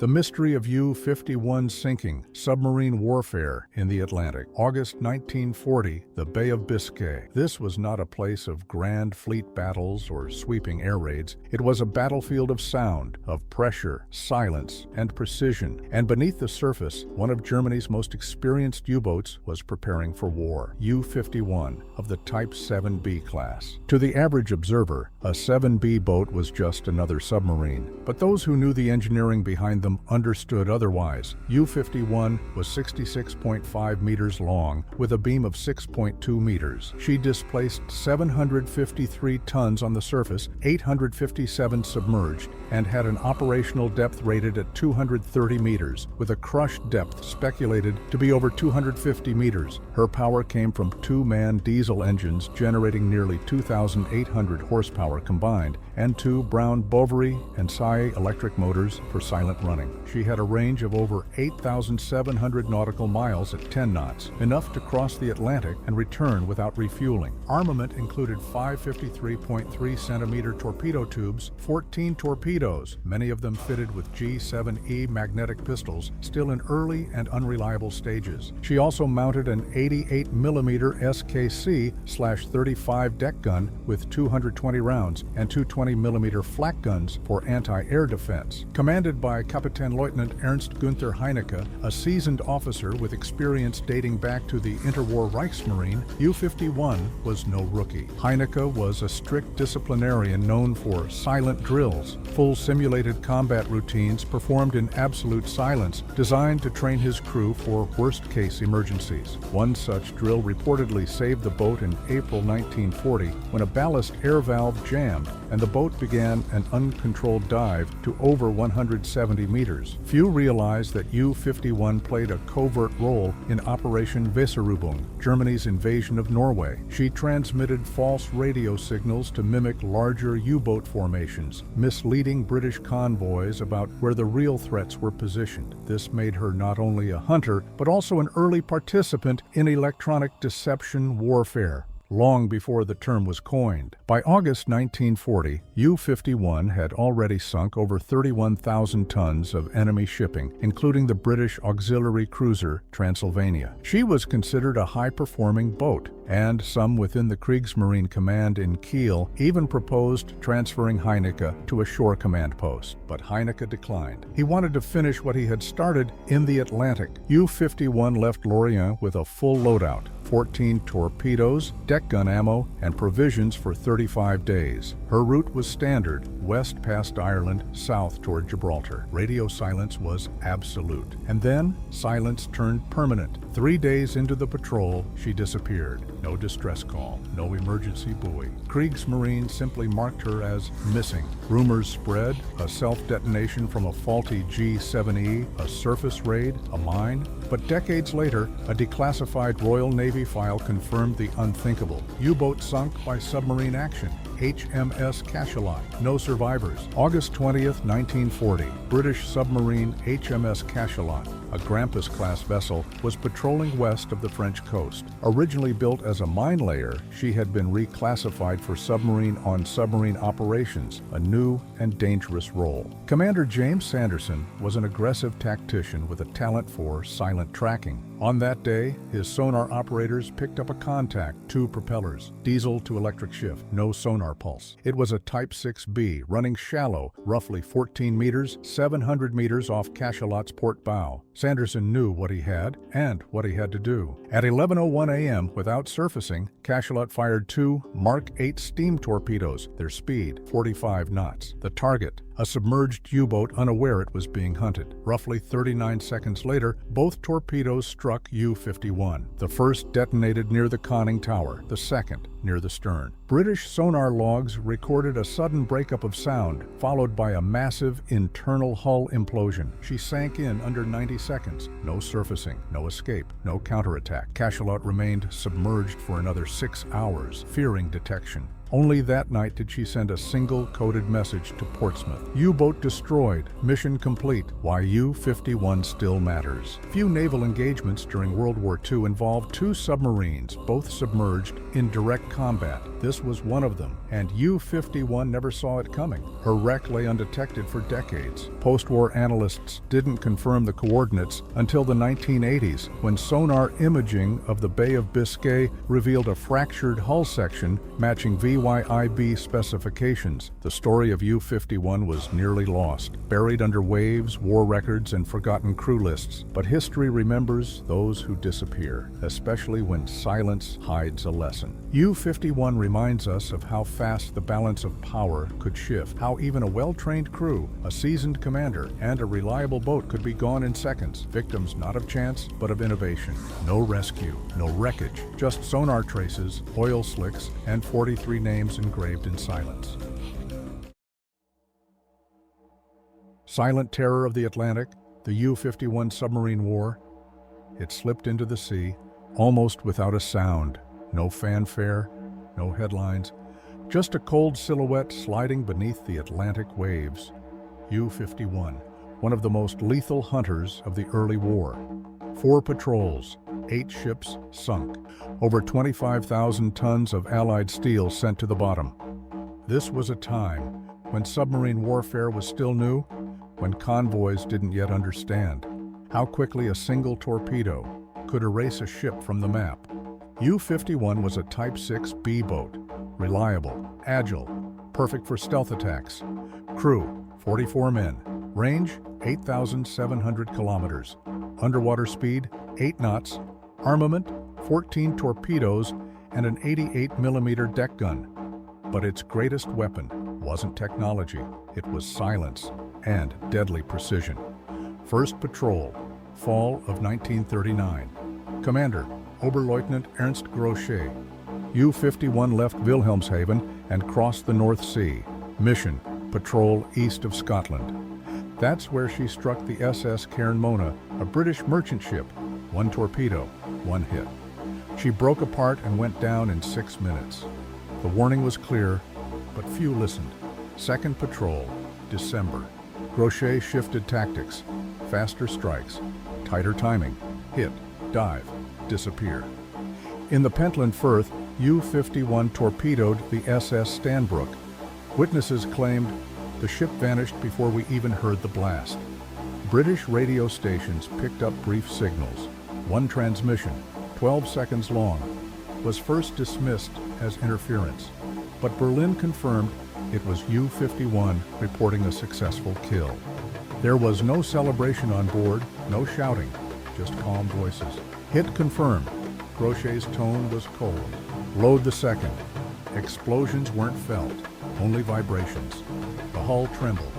The mystery of U-51 sinking, submarine warfare in the Atlantic. August 1940, the Bay of Biscay. This was not a place of grand fleet battles or sweeping air raids. It was a battlefield of sound, of pressure, silence, and precision. And beneath the surface, one of Germany's most experienced U-boats was preparing for war. U-51 of the Type 7B class. To the average observer, a 7B boat was just another submarine. But those who knew the engineering behind them understood otherwise. U-51 was 66.5 meters long with a beam of 6.2 meters. She displaced 753 tons on the surface, 857 submerged, and had an operational depth rated at 230 meters, with a crush depth speculated to be over 250 meters. Her power came from two-man diesel engines generating nearly 2,800 horsepower combined, and two Brown Boveri and Sae electric motors for silent running. She had a range of over 8,700 nautical miles at 10 knots, enough to cross the Atlantic and return without refueling. Armament included 5 53.3-centimeter torpedo tubes, 14 torpedoes, many of them fitted with G7E magnetic pistols, still in early and unreliable stages. She also mounted an 88mm SKC/35 deck gun with 220 rounds and two 20mm flak guns for anti-air defense. Commanded by Kapitän Leutnant Ernst Günther Heinecke, a seasoned officer with experience dating back to the interwar Kriegsmarine, U-51 was no rookie. Heinecke was a strict disciplinarian known for silent drills, full simulated combat routines performed in absolute silence, designed to train his crew for worst-case emergencies. One such drill reportedly saved the boat in April 1940 when a ballast air valve jammed and the boat began an uncontrolled dive to over 170 meters. Few realized that U-51 played a covert role in Operation Weserübung, Germany's invasion of Norway. She transmitted false radio signals to mimic larger U-boat formations, misleading British convoys about where the real threats were positioned. This made her not only a hunter, but also an early participant in electronic deception warfare, long before the term was coined. By August 1940, U-51 had already sunk over 31,000 tons of enemy shipping, including the British auxiliary cruiser Transylvania. She was considered a high-performing boat, and some within the Kriegsmarine command in Kiel even proposed transferring Heinecke to a shore command post. But Heinecke declined. He wanted to finish what he had started in the Atlantic. U-51 left Lorient with a full loadout, 14 torpedoes, deck gun ammo, and provisions for 35 days. Her route was standard, west past Ireland, south toward Gibraltar. Radio silence was absolute. And then, silence turned permanent. 3 days into the patrol, she disappeared. No distress call, no emergency buoy. Kriegsmarine simply marked her as missing. Rumors spread, a self-detonation from a faulty G7E, a surface raid, a mine. But decades later, a declassified Royal Navy file confirmed the unthinkable. U-boat sunk by submarine action. HMS Cachalot. No survivors. August 20th, 1940. British submarine HMS Cachalot, a Grampus-class vessel, was patrolling west of the French coast. Originally built as a mine layer, she had been reclassified for submarine-on-submarine operations, a new and dangerous role. Commander James Sanderson was an aggressive tactician with a talent for silent tracking. On that day, his sonar operators picked up a contact, 2 propellers, diesel to electric shift, no sonar pulse. It was a Type 6B, running shallow, roughly 14 meters, 700 meters off Cachalot's port bow. Sanderson knew what he had and what he had to do. At 11:01 a.m., without surfacing, Cachalot fired 2 Mark 8 steam torpedoes, their speed 45 knots. The target, a submerged U-boat unaware it was being hunted. Roughly 39 seconds later, both torpedoes struck U-51. The first detonated near the conning tower, the second near the stern. British sonar logs recorded a sudden breakup of sound, followed by a massive internal hull implosion. She sank in under 90 seconds. No surfacing, no escape, no counterattack. Cachalot remained submerged for another 6 hours, fearing detection. Only that night did she send a single coded message to Portsmouth. U-boat destroyed. Mission complete. Why U-51 still matters. Few naval engagements during World War II involved two submarines, both submerged, in direct combat. This was one of them, and U-51 never saw it coming. Her wreck lay undetected for decades. Post-war analysts didn't confirm the coordinates until the 1980s, when sonar imaging of the Bay of Biscay revealed a fractured hull section matching WWII specifications. The story of U-51 was nearly lost, buried under waves, war records, and forgotten crew lists. But history remembers those who disappear, especially when silence hides a lesson. U-51 reminds us of how fast the balance of power could shift, how even a well-trained crew, a seasoned commander, and a reliable boat could be gone in seconds, victims not of chance, but of innovation. No rescue, no wreckage, just sonar traces, oil slicks, and 43 names engraved in silence. Silent terror of the Atlantic, the U-51 submarine war. It slipped into the sea, almost without a sound. No fanfare, no headlines, just a cold silhouette sliding beneath the Atlantic waves. U-51, one of the most lethal hunters of the early war. 4 patrols, 8 ships sunk, over 25,000 tons of Allied steel sent to the bottom. This was a time when submarine warfare was still new, when convoys didn't yet understand how quickly a single torpedo could erase a ship from the map. U-51 was a Type 6B boat, reliable, agile, perfect for stealth attacks. Crew, 44 men. Range, 8,700 kilometers. Underwater speed, 8 knots. Armament, 14 torpedoes and an 88mm deck gun. But its greatest weapon wasn't technology, it was silence and deadly precision. First Patrol, fall of 1939. Commander, Oberleutnant Ernst Grochet. U-51 left Wilhelmshaven and crossed the North Sea. Mission, patrol east of Scotland. That's where she struck the SS Cairn Mona, a British merchant ship. 1 torpedo, 1 hit. She broke apart and went down in 6 minutes. The warning was clear, but few listened. Second Patrol, December. Grochet shifted tactics. Faster strikes, tighter timing, hit, dive, disappear. In the Pentland Firth, U-51 torpedoed the SS Stanbrook. Witnesses claimed the ship vanished before we even heard the blast. British radio stations picked up brief signals. One transmission, 12 seconds long, was first dismissed as interference, but Berlin confirmed it was U-51 reporting a successful kill. There was no celebration on board, no shouting, just calm voices. Hit confirmed. Grochet's tone was cold. Load the second. Explosions weren't felt, only vibrations. The hull trembled,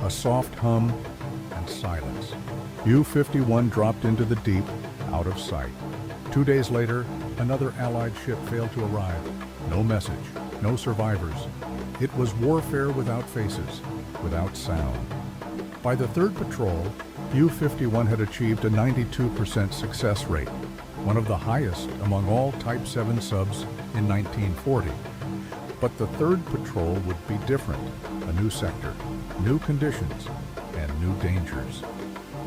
a soft hum, and silence. U-51 dropped into the deep, out of sight. 2 days later, another Allied ship failed to arrive. No message, no survivors. It was warfare without faces, without sound. By the third patrol, U-51 had achieved a 92% success rate, one of the highest among all Type 7 subs in 1940. But the third patrol would be different, a new sector, new conditions, and new dangers.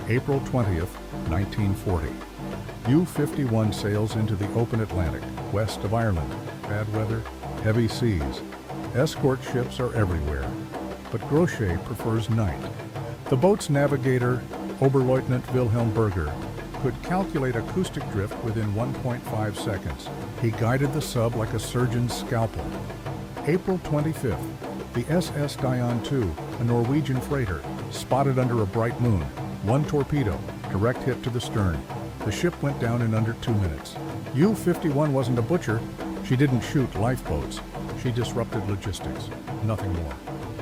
April 20th, 1940. U-51 sails into the open Atlantic, west of Ireland. Bad weather, heavy seas. Escort ships are everywhere, but Grochet prefers night. The boat's navigator, Oberleutnant Wilhelm Berger, could calculate acoustic drift within 1.5 seconds. He guided the sub like a surgeon's scalpel. April 25th, the SS Dion II, a Norwegian freighter, spotted under a bright moon. 1 torpedo, direct hit to the stern. The ship went down in under 2 minutes. U-51 wasn't a butcher. She didn't shoot lifeboats. She disrupted logistics, nothing more.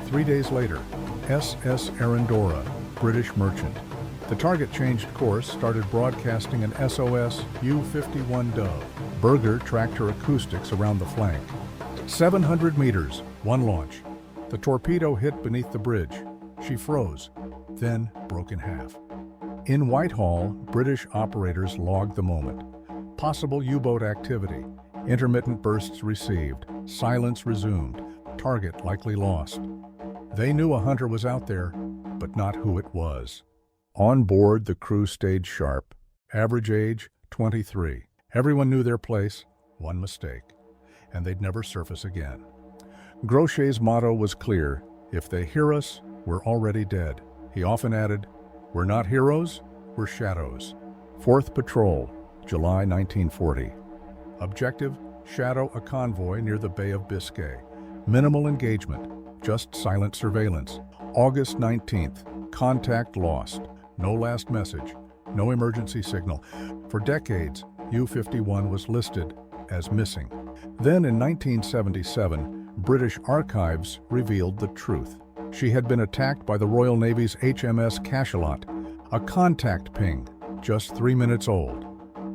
3 days later, SS Arendora, British merchant. The target changed course, started broadcasting an SOS U-51 Dove. Berger tracked her acoustics around the flank. 700 meters, 1 launch. The torpedo hit beneath the bridge. She froze, then broke in half. In Whitehall, British operators logged the moment. Possible U-boat activity. Intermittent bursts received. Silence resumed. Target likely lost. They knew a hunter was out there, but not who it was. On board, the crew stayed sharp. Average age, 23. Everyone knew their place. One mistake, and they'd never surface again. Groschet's motto was clear: if they hear us, we're already dead. He often added, we're not heroes, we're shadows. 4th Patrol, July 1940. Objective, shadow a convoy near the Bay of Biscay. Minimal engagement, just silent surveillance. August 19th, contact lost. No last message, no emergency signal. For decades, U-51 was listed as missing. Then in 1977, British archives revealed the truth. She had been attacked by the Royal Navy's HMS Cachalot, a contact ping, just 3 minutes old.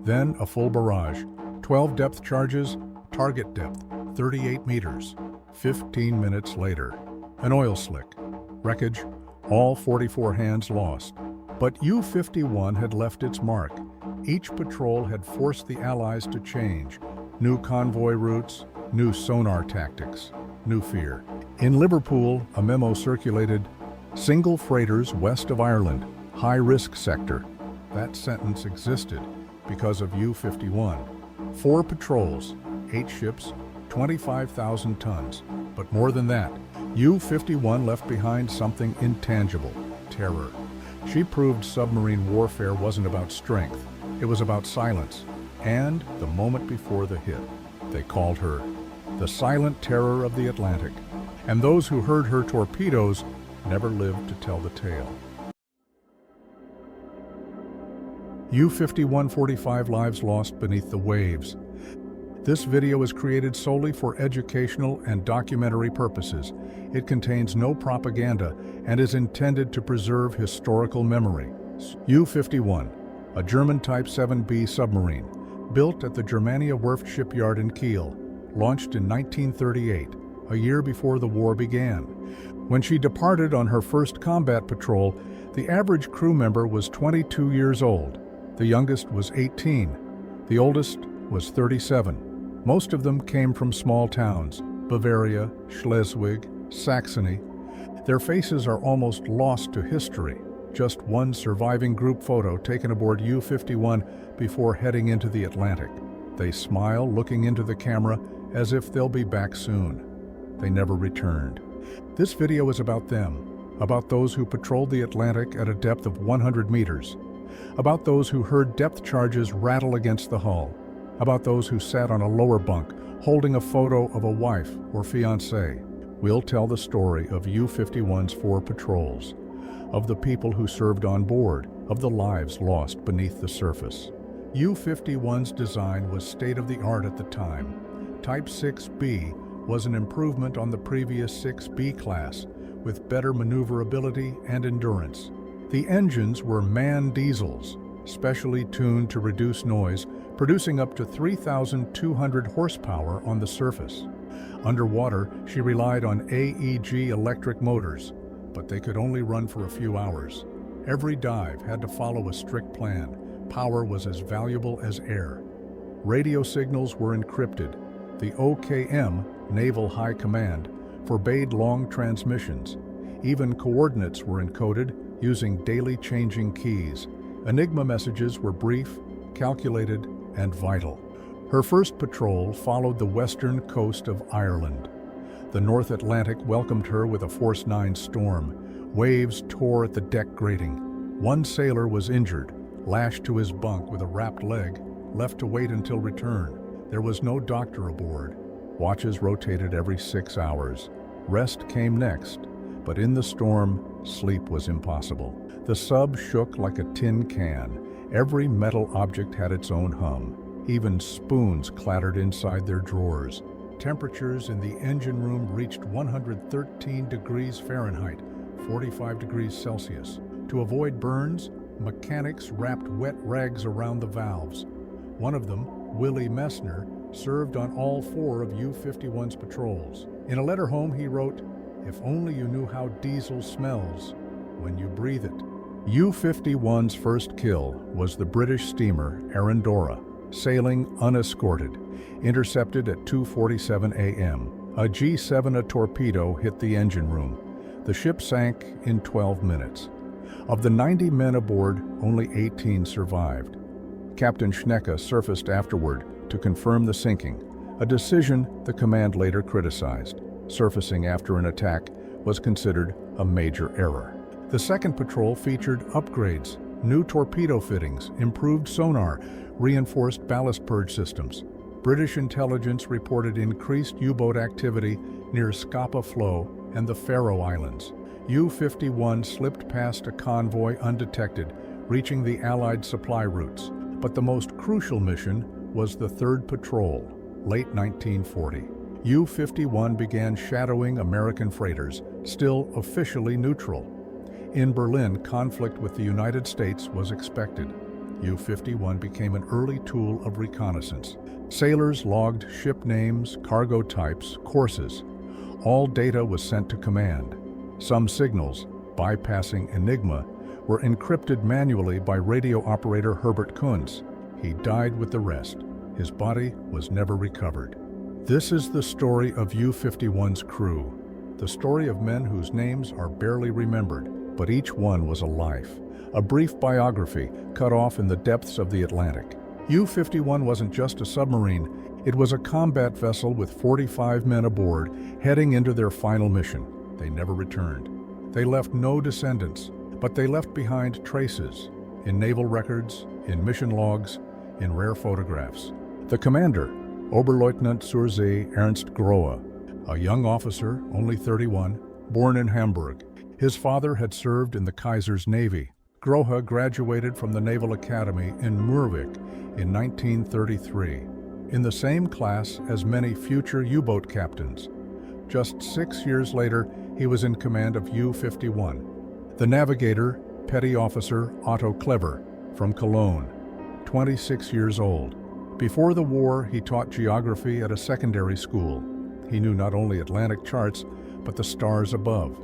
Then a full barrage, 12 depth charges, target depth, 38 meters. 15 minutes later, an oil slick. Wreckage, all 44 hands lost. But U-51 had left its mark. Each patrol had forced the Allies to change. New convoy routes, new sonar tactics, new fear. In Liverpool, a memo circulated, single freighters west of Ireland, high-risk sector. That sentence existed because of U-51. 4 patrols, 8 ships, 25,000 tons. But more than that, U-51 left behind something intangible, terror. She proved submarine warfare wasn't about strength, it was about silence. And the moment before the hit, they called her the silent terror of the Atlantic. And those who heard her torpedoes never lived to tell the tale. U-51, 45 lives lost beneath the waves. This video is created solely for educational and documentary purposes. It contains no propaganda and is intended to preserve historical memory. U-51, a German Type 7B submarine, built at the Germania Werft shipyard in Kiel, launched in 1938, a year before the war began. When she departed on her first combat patrol, the average crew member was 22 years old. The youngest was 18. The oldest was 37. Most of them came from small towns, Bavaria, Schleswig, Saxony. Their faces are almost lost to history. Just one surviving group photo taken aboard U-51 before heading into the Atlantic. They smile, looking into the camera as if they'll be back soon. They never returned. This video is about them, about those who patrolled the Atlantic at a depth of 100 meters, about those who heard depth charges rattle against the hull, about those who sat on a lower bunk holding a photo of a wife or fiancé. We'll tell the story of U-51's 4 patrols, of the people who served on board, of the lives lost beneath the surface. U-51's design was state-of-the-art at the time. Type 6B was an improvement on the previous 6B class, with better maneuverability and endurance. The engines were MAN diesels, specially tuned to reduce noise, producing up to 3,200 horsepower on the surface. Underwater, she relied on AEG electric motors, but they could only run for a few hours. Every dive had to follow a strict plan. Power was as valuable as air. Radio signals were encrypted. The OKM, Naval High Command, forbade long transmissions. Even coordinates were encoded using daily changing keys. Enigma messages were brief, calculated, and vital. Her first patrol followed the western coast of Ireland. The North Atlantic welcomed her with a Force 9 storm. Waves tore at the deck grating. One sailor was injured, lashed to his bunk with a wrapped leg, left to wait until return. There was no doctor aboard. Watches rotated every 6 hours. Rest came next, but in the storm, sleep was impossible. The sub shook like a tin can. Every metal object had its own hum. Even spoons clattered inside their drawers. Temperatures in the engine room reached 113 degrees Fahrenheit, 45 degrees Celsius. To avoid burns, mechanics wrapped wet rags around the valves. One of them, Willie Messner, served on all 4 of U-51's patrols. In a letter home, he wrote, "If only you knew how diesel smells when you breathe it." U-51's first kill was the British steamer Arendora. sailing unescorted, intercepted at 2:47 a.m. A G-7 torpedo hit the engine room. The ship sank in 12 minutes. Of the 90 men aboard, only 18 survived. Captain Schnecke surfaced afterward to confirm the sinking, a decision the command later criticized. Surfacing after an attack was considered a major error. The second patrol featured upgrades, new torpedo fittings, improved sonar, reinforced ballast purge systems. British intelligence reported increased U-boat activity near Scapa Flow and the Faroe Islands. U-51 slipped past a convoy undetected, reaching the Allied supply routes. But the most crucial mission was the third patrol, late 1940. U-51 began shadowing American freighters, still officially neutral. In Berlin, conflict with the United States was expected. U-51 became an early tool of reconnaissance. Sailors logged ship names, cargo types, courses. All data was sent to command. Some signals, bypassing Enigma, were encrypted manually by radio operator Herbert Kunz. He died with the rest. His body was never recovered. This is the story of U-51's crew, the story of men whose names are barely remembered, but each one was a life, a brief biography cut off in the depths of the Atlantic. U-51 wasn't just a submarine, it was a combat vessel with 45 men aboard heading into their final mission. They never returned. They left no descendants, but they left behind traces in naval records, in mission logs, in rare photographs. The commander, Oberleutnant zur See Ernst Grohe, a young officer, only 31, born in Hamburg. His father had served in the Kaiser's Navy. Grohe graduated from the Naval Academy in Murvik in 1933, in the same class as many future U-boat captains. Just 6 years later, he was in command of U-51. The navigator, Petty Officer Otto Klever, from Cologne, 26 years old. Before the war, he taught geography at a secondary school. He knew not only Atlantic charts, but the stars above.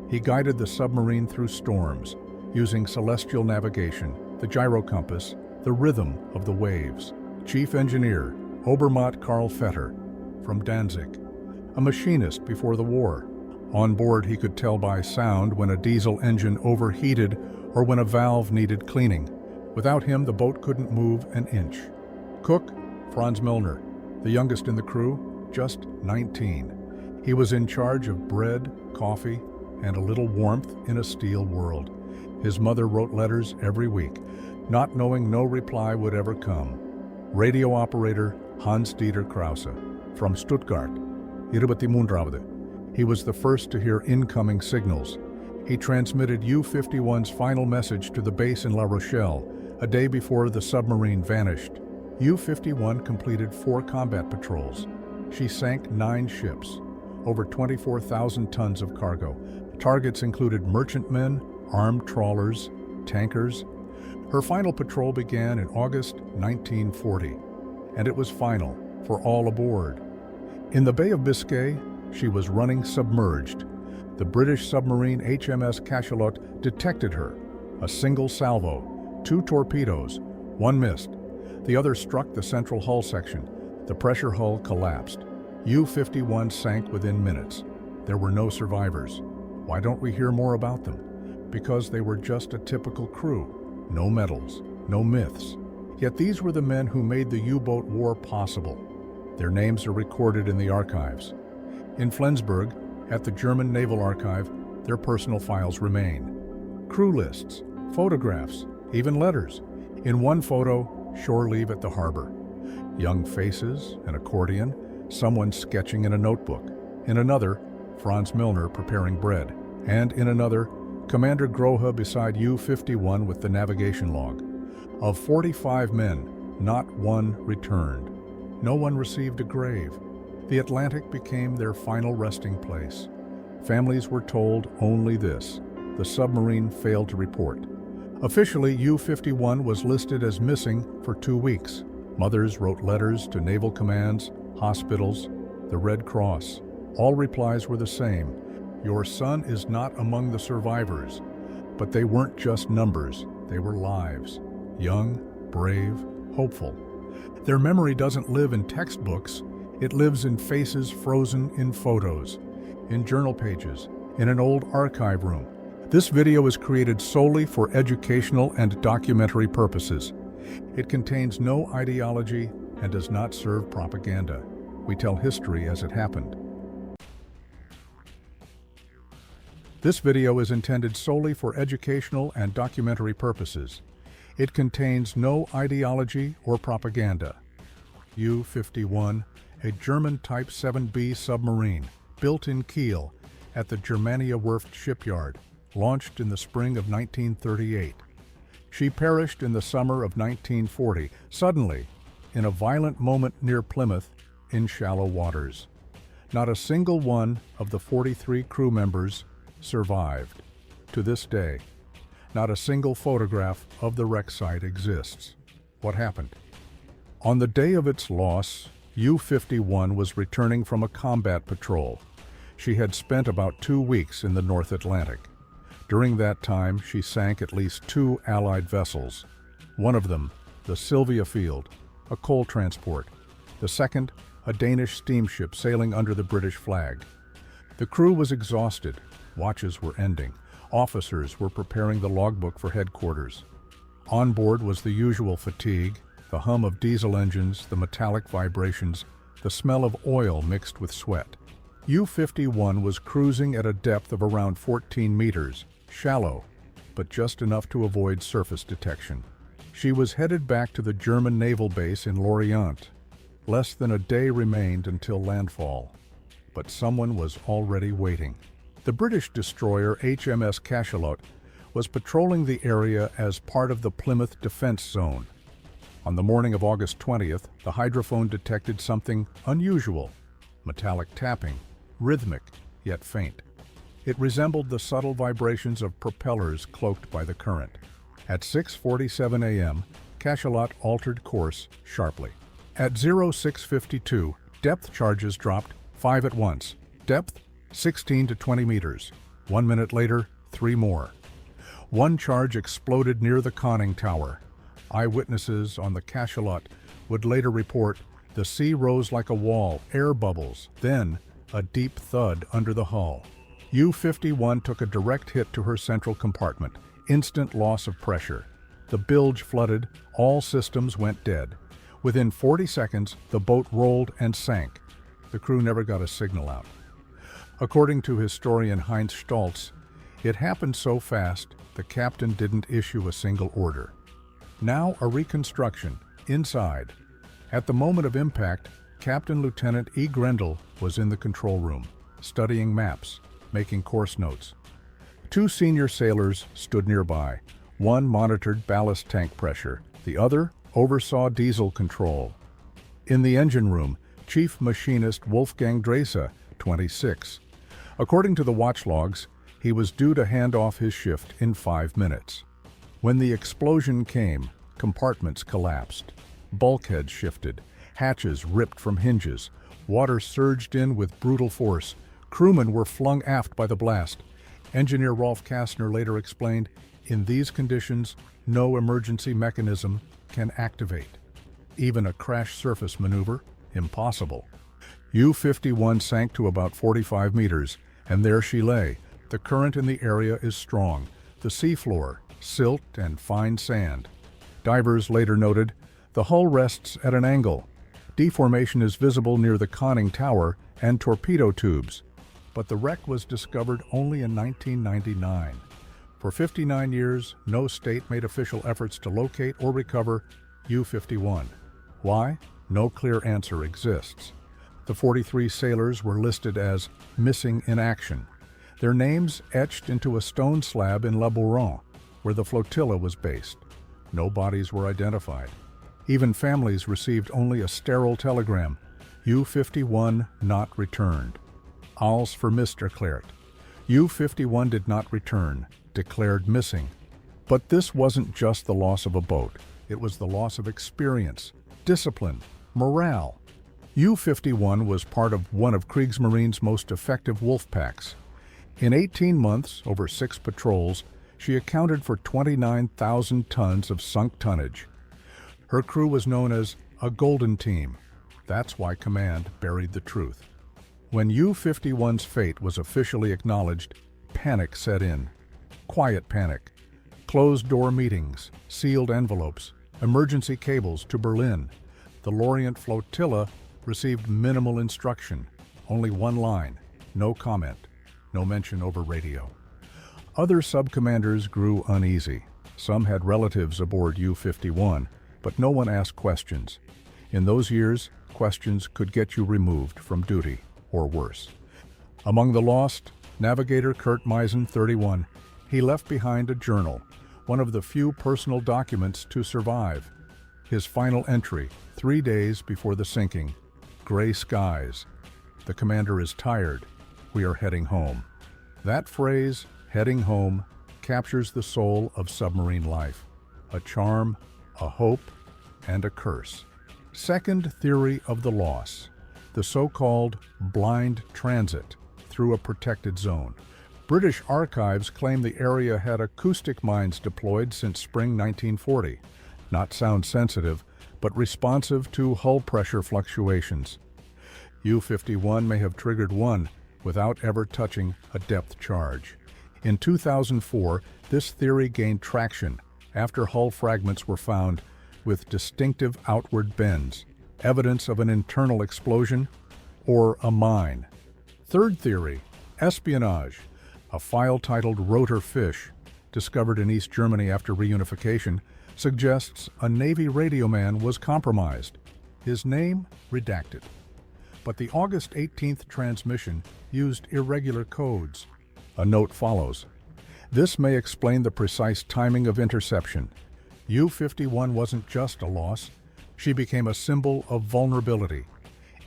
He guided the submarine through storms, using celestial navigation, the gyro compass, the rhythm of the waves. Chief Engineer, Obermatt Karl Vetter, from Danzig, a machinist before the war. On board, he could tell by sound when a diesel engine overheated or when a valve needed cleaning. Without him, the boat couldn't move an inch. Cook, Franz Milner, the youngest in the crew, just 19. He was in charge of bread, coffee, and a little warmth in a steel world. His mother wrote letters every week, not knowing no reply would ever come. Radio operator Hans-Dieter Krause, from Stuttgart, 23. He was the first to hear incoming signals. He transmitted U-51's final message to the base in La Rochelle, a day before the submarine vanished. U-51 completed 4 combat patrols. She sank 9 ships, over 24,000 tons of cargo. Targets included merchantmen, armed trawlers, tankers. Her final patrol began in August 1940, and it was final for all aboard. In the Bay of Biscay, she was running submerged. The British submarine HMS Cachalot detected her. A single salvo, 2 torpedoes, 1 missed. The other struck the central hull section. The pressure hull collapsed. U-51 sank within minutes. There were no survivors. Why don't we hear more about them? Because they were just a typical crew. No medals, no myths. Yet these were the men who made the U-boat war possible. Their names are recorded in the archives. In Flensburg, at the German Naval Archive, their personal files remain. Crew lists, photographs, even letters. In one photo, shore leave at the harbor. Young faces, an accordion, someone sketching in a notebook. In another, Franz Milner preparing bread. And in another, Commander Grohe beside U-51 with the navigation log. Of 45 men, not one returned. No one received a grave. The Atlantic became their final resting place. Families were told only this: the submarine failed to report. Officially, U-51 was listed as missing for 2 weeks. Mothers wrote letters to naval commands, hospitals, the Red Cross. All replies were the same: your son is not among the survivors. But they weren't just numbers, they were lives. Young, brave, hopeful. Their memory doesn't live in textbooks, it lives in faces frozen in photos, in journal pages, in an old archive room. This video is created solely for educational and documentary purposes. It contains no ideology and does not serve propaganda. We tell history as it happened. This video is intended solely for educational and documentary purposes. It contains no ideology or propaganda. U-51, a German Type 7B submarine, built in Kiel at the Germania Werft shipyard, launched in the spring of 1938. She perished in the summer of 1940, suddenly, in a violent moment near Plymouth, in shallow waters. Not a single one of the 43 crew members survived. To this day, not a single photograph of the wreck site exists. What happened? On the day of its loss, U-51 was returning from a combat patrol. She had spent about 2 weeks in the North Atlantic. During that time, she sank at least 2 Allied vessels. One of them, the Sylvia Field, a coal transport. The second, a Danish steamship sailing under the British flag. The crew was exhausted. Watches were ending. Officers were preparing the logbook for headquarters. On board was the usual fatigue, the hum of diesel engines, the metallic vibrations, the smell of oil mixed with sweat. U-51 was cruising at a depth of around 14 meters, shallow, but just enough to avoid surface detection. She was headed back to the German naval base in Lorient. Less than a day remained until landfall, but someone was already waiting. The British destroyer HMS Cachalot was patrolling the area as part of the Plymouth Defense Zone. On the morning of August 20th, the hydrophone detected something unusual, metallic tapping, rhythmic yet faint. It resembled the subtle vibrations of propellers cloaked by the current. At 6:47 a.m., Cachalot altered course sharply. At 0652, depth charges dropped 5 at once. Depth 16 to 20 meters. 1 minute later, 3 more. One charge exploded near the conning tower. Eyewitnesses on the Cachalot would later report the sea rose like a wall, air bubbles, then a deep thud under the hull. U-51 took a direct hit to her central compartment. Instant loss of pressure. The bilge flooded, all systems went dead. Within 40 seconds, the boat rolled and sank. The crew never got a signal out. According to historian Heinz Stoltz, it happened so fast, the captain didn't issue a single order. Now a reconstruction, inside. At the moment of impact, Captain Lieutenant E. Grendel was in the control room, studying maps, making course notes. 2 senior sailors stood nearby. One monitored ballast tank pressure, the other oversaw diesel control. In the engine room, Chief Machinist Wolfgang Drese, 26. According to the watch logs, he was due to hand off his shift in 5 minutes. When the explosion came, compartments collapsed. Bulkheads shifted, hatches ripped from hinges, water surged in with brutal force. Crewmen were flung aft by the blast. Engineer Rolf Kastner later explained, in these conditions, no emergency mechanism can activate. Even a crash surface maneuver, impossible. U-51 sank to about 45 meters, and there she lay. The current in the area is strong. The seafloor, silt and fine sand. Divers later noted, the hull rests at an angle. Deformation is visible near the conning tower and torpedo tubes. But the wreck was discovered only in 1999. For 59 years, no state made official efforts to locate or recover U-51. Why? No clear answer exists. The 43 sailors were listed as missing in action. Their names etched into a stone slab in Le Bourron, where the flotilla was based. No bodies were identified. Even families received only a sterile telegram, U-51 not returned. Als vermisst erklärt. U-51 did not return, declared missing. But this wasn't just the loss of a boat. It was the loss of experience, discipline, morale. U-51 was part of one of Kriegsmarine's most effective wolf packs. In 18 months, over 6 patrols, she accounted for 29,000 tons of sunk tonnage. Her crew was known as A golden team. That's why Command buried the truth. When U-51's fate was officially acknowledged, panic set in. Quiet panic. Closed-door meetings, sealed envelopes, emergency cables to Berlin. The Lorient Flotilla received minimal instruction. Only one line, no comment, no mention over radio. Other sub-commanders grew uneasy. Some had relatives aboard U-51, but no one asked questions. In those years, questions could get you removed from duty, or worse. Among the lost, Navigator Kurt Meisen, 31, he left behind a journal, one of the few personal documents to survive. His final entry, 3 days before the sinking: gray skies. The commander is tired. We are heading home. That phrase, heading home, captures the soul of submarine life. A charm, a hope, and a curse. Second theory of the loss, the so-called blind transit through a protected zone. British archives claim the area had acoustic mines deployed since spring 1940, not sound sensitive, but responsive to hull pressure fluctuations. U-51 may have triggered one without ever touching a depth charge. In 2004, this theory gained traction after hull fragments were found with distinctive outward bends, evidence of an internal explosion or a mine. Third theory, espionage. A file titled Rotor Fish, discovered in East Germany after reunification, suggests a Navy radioman was compromised. His name redacted. But the August 18th transmission used irregular codes. A note follows. This may explain the precise timing of interception. U-51 wasn't just a loss. She became a symbol of vulnerability.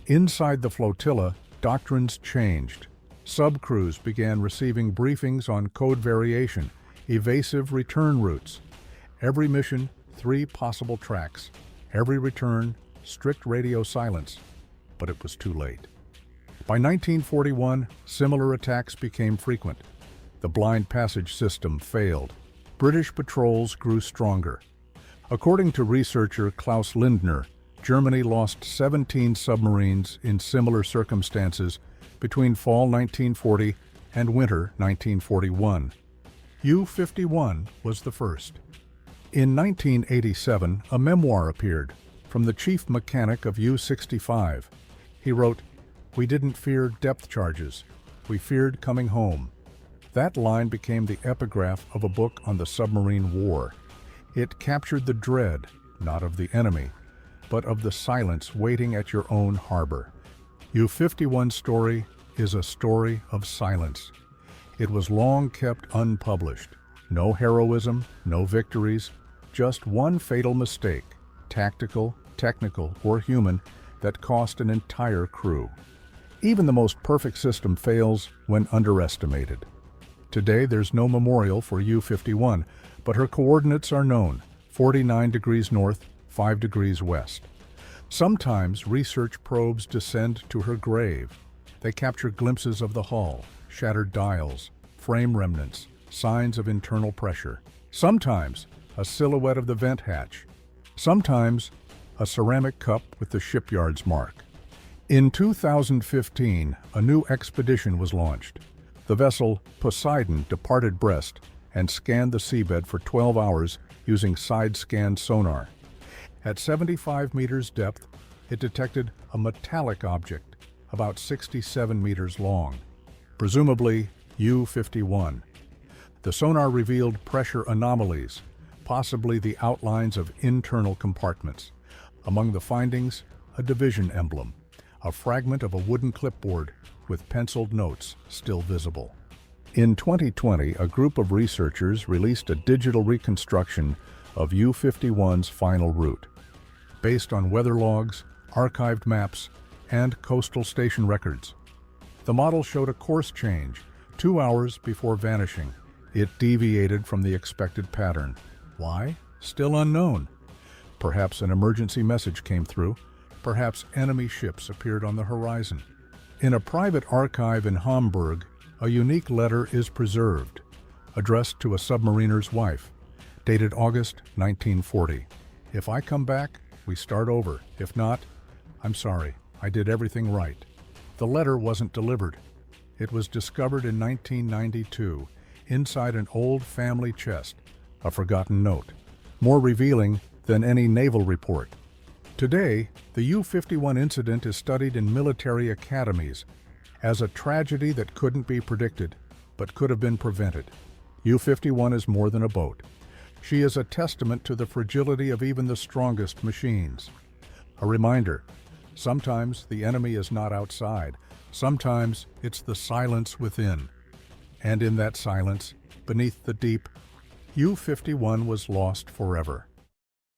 Inside the flotilla, doctrines changed. Subcrews began receiving briefings on code variation, evasive return routes. Every mission, 3 possible tracks. Every return, strict radio silence. But it was too late. By 1941, similar attacks became frequent. The blind passage system failed. British patrols grew stronger. According to researcher Klaus Lindner, Germany lost 17 submarines in similar circumstances between fall 1940 and winter 1941. U-51 was the first. In 1987, a memoir appeared from the chief mechanic of U-65. He wrote, "We didn't fear depth charges. We feared coming home." That line became the epigraph of a book on the submarine war. It captured the dread, not of the enemy, but of the silence waiting at your own harbor. U-51's story is a story of silence. It was long kept unpublished. No heroism, no victories, just one fatal mistake, tactical, technical, or human, that cost an entire crew. Even the most perfect system fails when underestimated. Today, there's no memorial for U-51, but her coordinates are known: 49 degrees north, 5 degrees west. Sometimes research probes descend to her grave. They capture glimpses of the hull, shattered dials, frame remnants, signs of internal pressure. Sometimes a silhouette of the vent hatch. Sometimes a ceramic cup with the shipyard's mark. In 2015, a new expedition was launched. The vessel Poseidon departed Brest and scanned the seabed for 12 hours using side-scan sonar. At 75 meters depth, it detected a metallic object about 67 meters long, presumably U-51. The sonar revealed pressure anomalies, possibly the outlines of internal compartments. Among the findings, a division emblem, a fragment of a wooden clipboard with penciled notes still visible. In 2020, a group of researchers released a digital reconstruction of U-51's final route. Based on weather logs, archived maps, and coastal station records. The model showed a course change. 2 hours before vanishing, it deviated from the expected pattern. Why? Still unknown. Perhaps an emergency message came through. Perhaps enemy ships appeared on the horizon. In a private archive in Hamburg, a unique letter is preserved, addressed to a submariner's wife, dated August 1940. "If I come back, we start over. If not, I'm sorry, I did everything right. The letter wasn't delivered. It was discovered in 1992 inside an old family chest, a forgotten note, more revealing than any naval report. Today, the U-51 incident is studied in military academies as a tragedy that couldn't be predicted, but could have been prevented. U-51 is more than a boat. She is a testament to the fragility of even the strongest machines. A reminder, sometimes the enemy is not outside. Sometimes it's the silence within. And in that silence, beneath the deep, U-51 was lost forever.